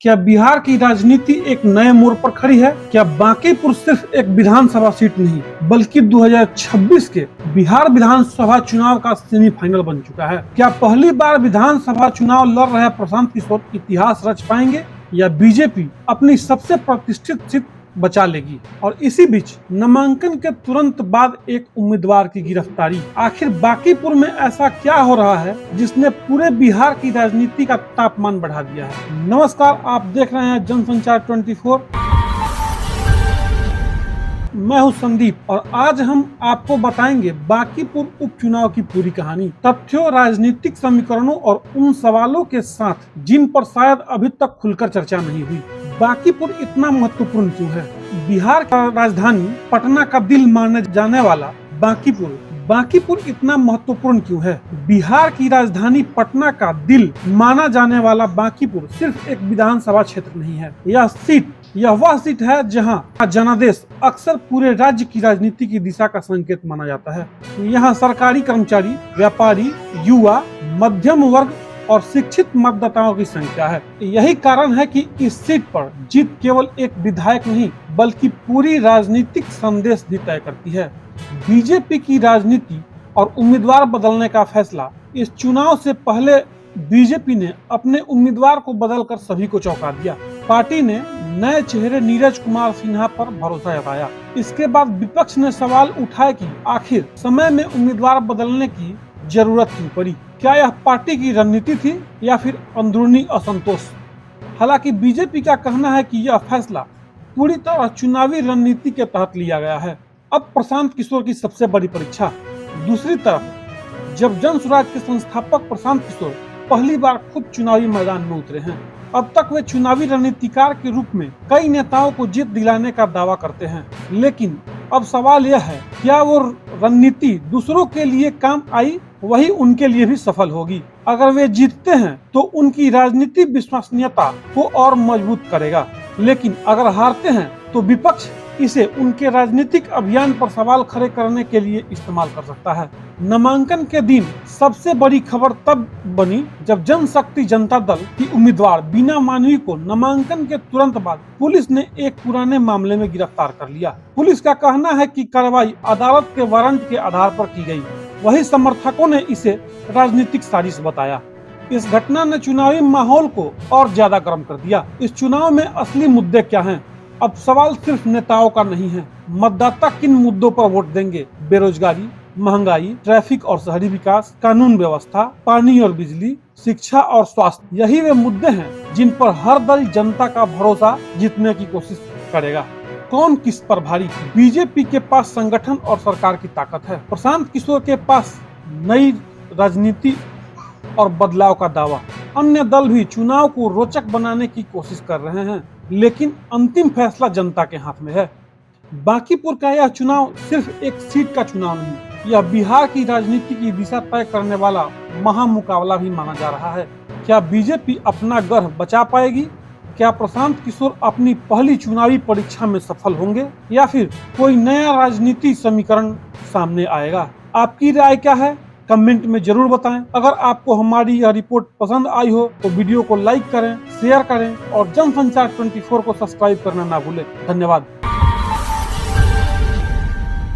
क्या बिहार की राजनीति एक नए मोड़ पर खड़ी है? क्या बांकीपुर सिर्फ एक विधानसभा सीट नहीं बल्कि 2026 के बिहार विधानसभा चुनाव का सेमीफाइनल बन चुका है? क्या पहली बार विधानसभा चुनाव लड़ रहे प्रशांत किशोर इतिहास रच पाएंगे या बीजेपी अपनी सबसे प्रतिष्ठित सीट बचा लेगी? और इसी बीच नामांकन के तुरंत बाद एक उम्मीदवार की गिरफ्तारी। आखिर बांकीपुर में ऐसा क्या हो रहा है जिसने पूरे बिहार की राजनीति का तापमान बढ़ा दिया है? नमस्कार, आप देख रहे हैं जनसंचार 24। मैं हूं संदीप और आज हम आपको बताएंगे बांकीपुर उपचुनाव की पूरी कहानी, तथ्यों, राजनीतिक समीकरणों और उन सवालों के साथ जिन पर शायद अभी तक खुलकर चर्चा नहीं हुई। बांकीपुर इतना महत्वपूर्ण क्यों है? बिहार का राजधानी पटना का दिल माने जाने वाला बांकीपुर इतना महत्वपूर्ण क्यों है? बिहार की राजधानी पटना का दिल माना जाने वाला बांकीपुर सिर्फ एक विधानसभा क्षेत्र नहीं है। यह वह सीट है जहां जनादेश अक्सर पूरे राज्य की राजनीति की दिशा का संकेत माना जाता है। यहाँ सरकारी कर्मचारी, व्यापारी, युवा, मध्यम वर्ग और शिक्षित मतदाताओं की संख्या है। यही कारण है कि इस सीट पर जीत केवल एक विधायक नहीं बल्कि पूरी राजनीतिक संदेश भी तय करती है। बीजेपी की राजनीति और उम्मीदवार बदलने का फैसला। इस चुनाव से पहले बीजेपी ने अपने उम्मीदवार को बदलकर सभी को चौंका दिया। पार्टी ने नए चेहरे नीरज कुमार सिन्हा पर भरोसा जताया। इसके बाद विपक्ष ने सवाल उठाए कि आखिर समय में उम्मीदवार बदलने की जरूरत क्यों पड़ी? क्या यह पार्टी की रणनीति थी या फिर अंदरूनी असंतोष? हालांकि बीजेपी का कहना है कि यह फैसला पूरी तरह चुनावी रणनीति के तहत लिया गया है। अब प्रशांत किशोर की सबसे बड़ी परीक्षा। दूसरी तरफ जब जन स्वराज के संस्थापक प्रशांत किशोर पहली बार खुद चुनावी मैदान में उतरे हैं। अब तक वे चुनावी रणनीतिकार के रूप में कई नेताओं को जीत दिलाने का दावा करते हैं, लेकिन अब सवाल यह है, क्या वो रणनीति दूसरों के लिए काम आई वही उनके लिए भी सफल होगी? अगर वे जीतते हैं तो उनकी राजनीतिक विश्वसनीयता को और मजबूत करेगा, लेकिन अगर हारते हैं तो विपक्ष इसे उनके राजनीतिक अभियान पर सवाल खड़े करने के लिए इस्तेमाल कर सकता है। नामांकन के दिन सबसे बड़ी खबर तब बनी जब जनशक्ति जनता दल की उम्मीदवार बीना मानवी को नामांकन के तुरंत बाद पुलिस ने एक पुराने मामले में गिरफ्तार कर लिया। पुलिस का कहना है कि कार्रवाई अदालत के वारंट के आधार पर की गई। वही समर्थकों ने इसे राजनीतिक साजिश बताया। इस घटना ने चुनावी माहौल को और ज्यादा गर्म कर दिया। इस चुनाव में असली मुद्दे क्या हैं? अब सवाल सिर्फ नेताओं का नहीं है, मतदाता किन मुद्दों पर वोट देंगे? बेरोजगारी, महंगाई, ट्रैफिक और शहरी विकास, कानून व्यवस्था, पानी और बिजली, शिक्षा और स्वास्थ्य, यही वे मुद्दे हैं जिन पर हर दल जनता का भरोसा जीतने की कोशिश करेगा। कौन किस पर भारी? बीजेपी के पास संगठन और सरकार की ताकत है। प्रशांत किशोर के पास नई राजनीति और बदलाव का दावा। अन्य दल भी चुनाव को रोचक बनाने की कोशिश कर रहे हैं, लेकिन अंतिम फैसला जनता के हाथ में है। बांकीपुर का यह चुनाव सिर्फ एक सीट का चुनाव नहीं, यह बिहार की राजनीति की दिशा तय करने वाला महामुकाबला भी माना जा रहा है। क्या बीजेपी अपना गढ़ बचा पाएगी? क्या प्रशांत किशोर अपनी पहली चुनावी परीक्षा में सफल होंगे या फिर कोई नया राजनीति समीकरण सामने आएगा? आपकी राय क्या है? कमेंट में जरूर बताएं। अगर आपको हमारी यह रिपोर्ट पसंद आई हो तो वीडियो को लाइक करें, शेयर करें और जनसंचार 24 को सब्सक्राइब करना ना भूलें। धन्यवाद।